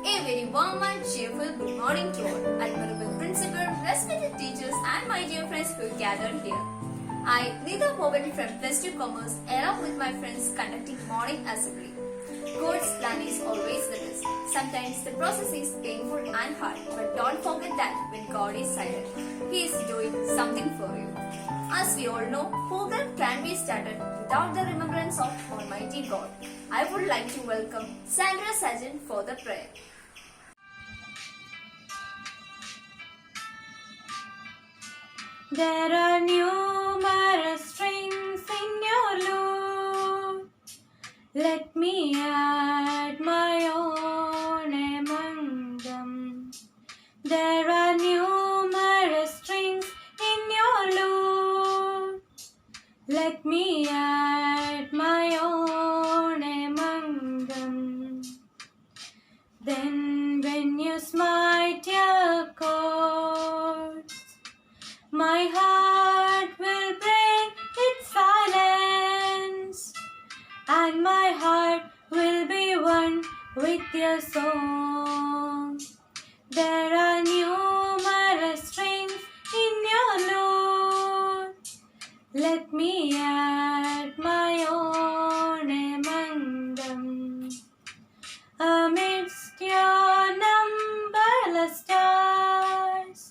A very warm and cheerful good morning to all. Admirable Principal, respected teachers and my dear friends who gathered here. I, Nida Bowen from Plus 2 Commerce, along with my friends conducting morning assembly. God's plan is always the best. Sometimes the process is painful and hard, but don't forget that when God is silent, He is doing something for you. As we all know, program can be started without the remembrance of Almighty God. I would like to welcome Sandra Sargent for the prayer. There are numerous strings in your lute. Let me add my own among them. There are numerous strings in your lute. Let me add my own among them. Then when you smite your chords, my heart will break its silence, and my heart will be one with your song. There are numerous strings in your lute. Let me add my own among them. Amidst your numberless stars,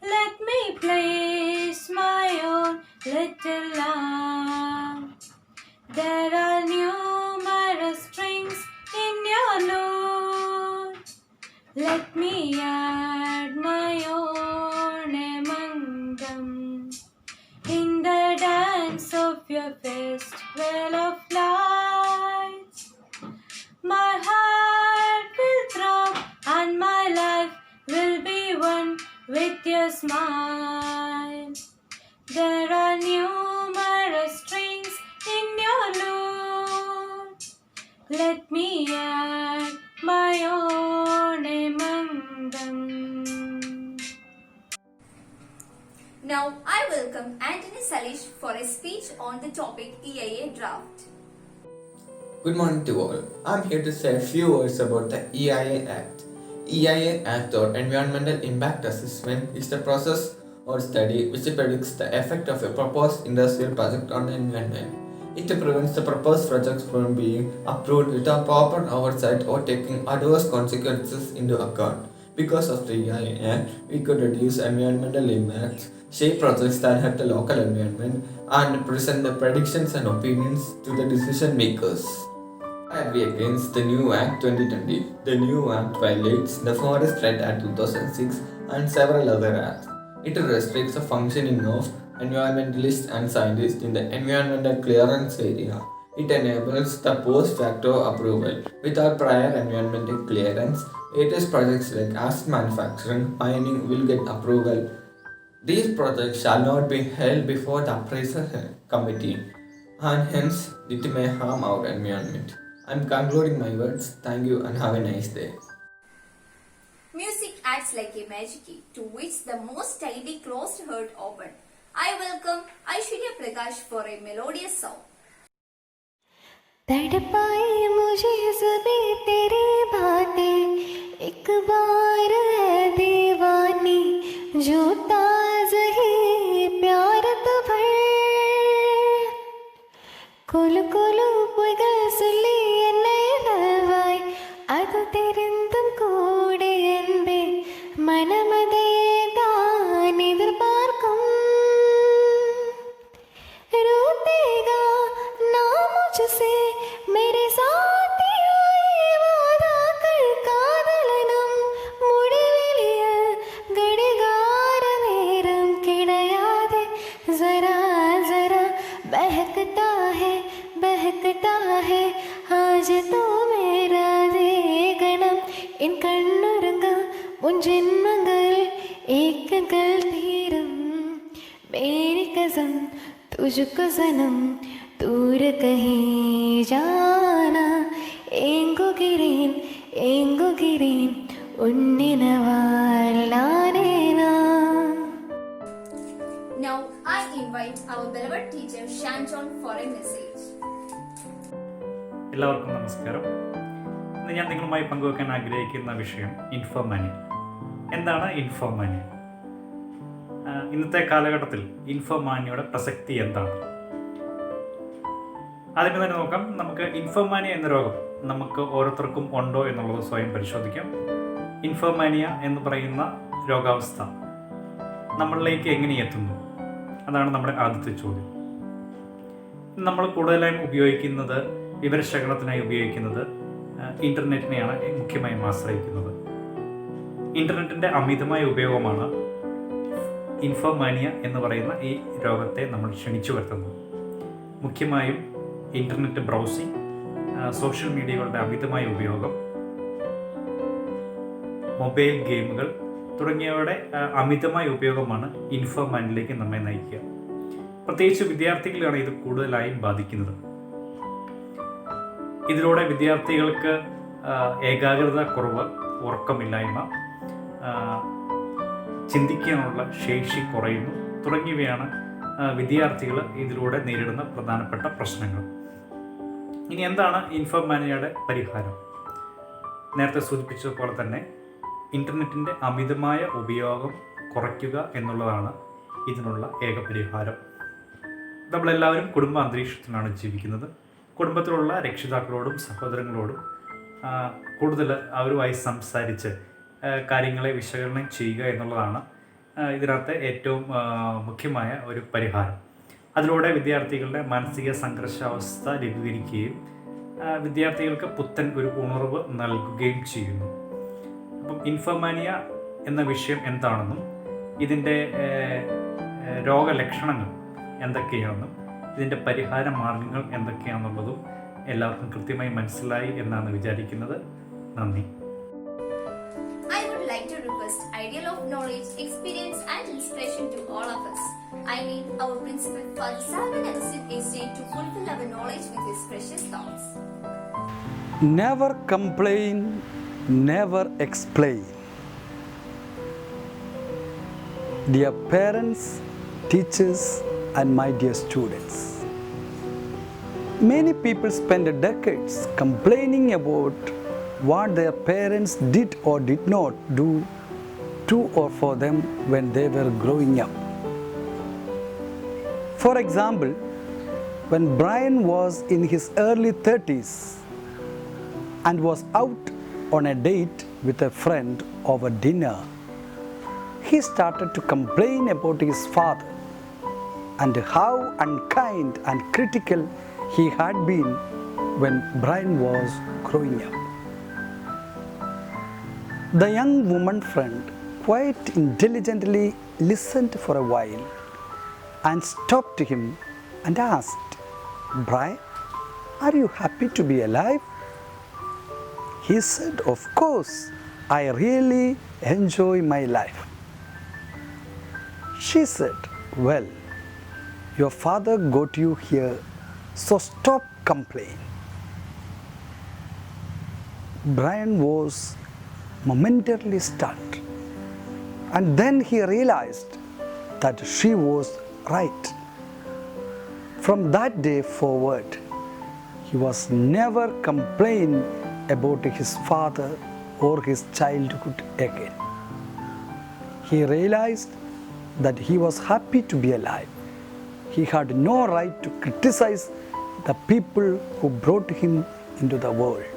let me place my own little lamp. There are numerous strings in your lute. Let me add my own among them. In the dance of your festival of lights, my heart will throb and my life will be one with your smile. There are numerous strings in your lute. Let me add my own among them. Now I welcome Anthony Salish for a speech on the topic EIA draft. Good morning to all. I'm here to say a few words about the EIA Act. EIA Act or Environmental Impact Assessment is the process or study which predicts the effect of a proposed industrial project on the environment. It prevents the proposed project from being approved without proper oversight or taking adverse consequences into account. Because of the EIA Act, we could reduce environmental impacts, shape projects that help the local environment, and present the predictions and opinions to the decision makers. I agree against the new Act 2020. The new Act violates the Forest Right Act 2006 and several other acts. It restricts the functioning of environmentalists and scientists in the environmental clearance area. It enables the post facto approval without prior environmental clearance. It is projects like acid manufacturing, mining will get approval. These projects shall not be held before the appraisal committee, and hence it may harm our environment. I'm concluding my words. Thank you and have a nice day. Music acts like a magic key to which the most tightly closed heart open. I welcome Aishwarya Prakash for a melodious song. तड़पाए मुझे ज़बे तेरी बातें, एक बार है दीवानी जो ताज़ही प्यार तो भर कुल कुल पुगल सुली नयनवाई ಅದು ತೆರೆಂದುം കൂടെ என்பே മനമതേ താൻ എതിർപാർക്കും रोतेगा ना मुझसे मेरे साथिया ये वादा कर കാതലനം മുടിവെളിയ ഗടികാര നേരം കിടയാതെ जरा जरा बहकता है आज तो मेरा देखണം इन കണ്ണുറങ്ങാം മുൻ ജന്മങ്ങൾ ഏക്കങ്ങൾ തീരും मेरी कसम तुझको सनम दूर कहीं जाना एंगो गिरेन उन्निनवालानेना. Now I invite our beloved teacher Shan John for a message. എല്ലാവർക്കും നമസ്കാരം. ഇന്ന് ഞാൻ നിങ്ങളുമായി പങ്കുവെക്കാൻ ആഗ്രഹിക്കുന്ന വിഷയം ഇൻഫോമാനിയ. എന്താണ് ഇൻഫോമാനിയ? ഇന്നത്തെ കാലഘട്ടത്തിൽ ഇൻഫോമാനിയയുടെ പ്രസക്തി എന്താണ്? ആദ്യമേ തന്നെ നോക്കാം. നമുക്ക് ഇൻഫോമാനിയ എന്ന രോഗം നമുക്ക് ഓരോരുത്തർക്കും ഉണ്ടോ എന്നുള്ളത് സ്വയം പരിശോധിക്കാം. ഇൻഫോമാനിയ എന്ന് പറയുന്ന രോഗാവസ്ഥ നമ്മളിലേക്ക് എങ്ങനെ എത്തുന്നു? അതാണ് നമ്മുടെ ആദ്യത്തെ ചോദ്യം. നമ്മൾ കൂടുതലായും ഉപയോഗിക്കുന്നത്, വിവരശേഖരണത്തിനായി ഉപയോഗിക്കുന്നത് ഇൻ്റർനെറ്റിനെയാണ് മുഖ്യമായും ആശ്രയിക്കുന്നത്. ഇൻ്റർനെറ്റിൻ്റെ അമിതമായ ഉപയോഗമാണ് ഇൻഫോമാനിയ എന്ന് പറയുന്ന ഈ രോഗത്തെ നമ്മൾ ക്ഷണിച്ചു വരുത്തുന്നത്. മുഖ്യമായും ഇൻ്റർനെറ്റ് ബ്രൗസിംഗ്, സോഷ്യൽ മീഡിയകളുടെ അമിതമായ ഉപയോഗം, മൊബൈൽ ഗെയിമുകൾ തുടങ്ങിയവയുടെ അമിതമായ ഉപയോഗമാണ് ഇൻഫോമാനിയയിലേക്ക് നമ്മെ നയിക്കുക. പ്രത്യേകിച്ച് വിദ്യാർത്ഥികളാണ് ഇത് കൂടുതലായും ബാധിക്കുന്നത്. ഇതിലൂടെ വിദ്യാർത്ഥികൾക്ക് ഏകാഗ്രത കുറവ്, ഉറക്കമില്ലായ്മ, ചിന്തിക്കാനുള്ള ശേഷി കുറയുന്നു തുടങ്ങിയവയാണ് വിദ്യാർത്ഥികൾ ഇതിലൂടെ നേരിടുന്ന പ്രധാനപ്പെട്ട പ്രശ്നങ്ങൾ. ഇനി എന്താണ് ഇൻഫോമാനിയയുടെ പരിഹാരം? നേരത്തെ സൂചിപ്പിച്ചതുപോലെ തന്നെ ഇൻ്റർനെറ്റിൻ്റെ അമിതമായ ഉപയോഗം കുറയ്ക്കുക എന്നുള്ളതാണ് ഇതിനുള്ള ഏക പരിഹാരം. നമ്മളെല്ലാവരും കുടുംബ അന്തരീക്ഷത്തിലാണ് ജീവിക്കുന്നത്. കുടുംബത്തിലുള്ള രക്ഷിതാക്കളോടും സഹോദരങ്ങളോടും കൂടുതൽ അവരുമായി സംസാരിച്ച് കാര്യങ്ങളെ വിശകലനം ചെയ്യുക എന്നുള്ളതാണ് ഇതിനകത്തെ ഏറ്റവും മുഖ്യമായ ഒരു പരിഹാരം. അതിലൂടെ വിദ്യാർത്ഥികളുടെ മാനസിക സംഘർഷാവസ്ഥ ലഘൂകരിക്കുകയും വിദ്യാർത്ഥികൾക്ക് പുത്തൻ ഒരു ഉണർവ് നൽകുകയും ചെയ്യുന്നു. അപ്പം ഇൻഫോമാനിയ എന്ന വിഷയം എന്താണെന്നും ഇതിൻ്റെ രോഗലക്ഷണങ്ങൾ എന്തൊക്കെയാണെന്നും ഇതിൻ്റെ പരിഹാര മാർഗങ്ങൾ എന്തൊക്കെയാണെന്നുള്ളതും എല്ലാവർക്കും കൃത്യമായി മനസ്സിലായി എന്നാണ് വിചാരിക്കുന്നത്. നന്ദി. I would like to request ideal of knowledge, experience and inspiration to all of us. I need our principal Father Salman Agustin Estate to fulfill our knowledge with his precious thoughts. Never complain, never explain. Dear parents, teachers and my dear students, many people spend decades complaining about what their parents did or did not do to or for them when they were growing up. For example, when Brian was in his early 30s and was out on a date with a friend over dinner, he started to complain about his father and how unkind and critical he had been when Brian was growing up. The young woman friend quite intelligently listened for a while and stopped him and asked, "Brian, are you happy to be alive?" He said, "Of course, I really enjoy my life." She said, "Well, your father got you here, so stop complaining." Brian was momentarily stunned, and then he realized that she was right. From that day forward, he was never complained about his father or his childhood again. He realized that he was happy to be alive. He had no right to criticize the people who brought him into the world.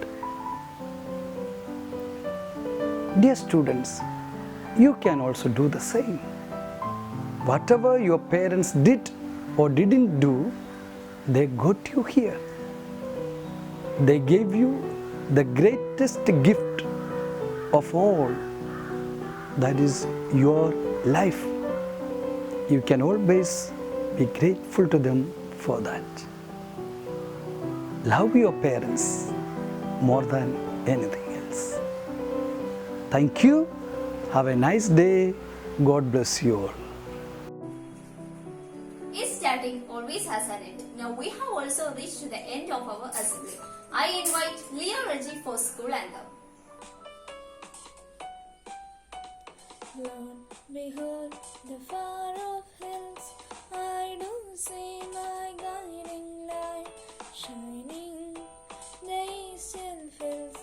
Dear students, you can also do the same. Whatever your parents did or didn't do, they got you here. They gave you the greatest gift of all, that is your life. You can always be grateful to them for that. Love your parents more than anything else. Thank you. Have a nice day. God bless you all. Is starting always has an end. Now we have also reached to the end of our assembly. I invite Leo Reggie for school anthem. Lord, behold the far-off hills. I do see my guiding light shining. The east hill fills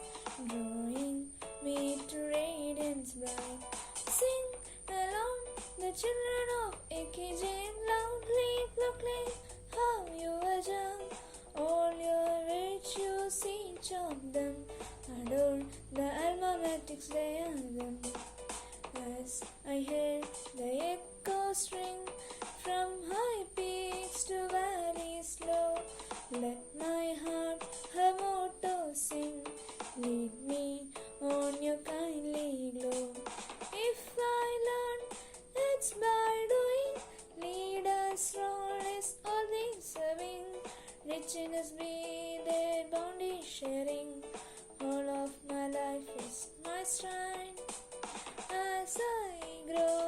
Kijin loudly proclaim how you are young. All your virtues, each of them adore the alma matrix they are them. As I hear the echoes ring from high peaks to valleys low, let my heart her motto sing. Lead me on your kindly glow. If I learn, it's by doing. Leaders' role is always serving. Richness be their bounty sharing. All of my life is my stride. As I grow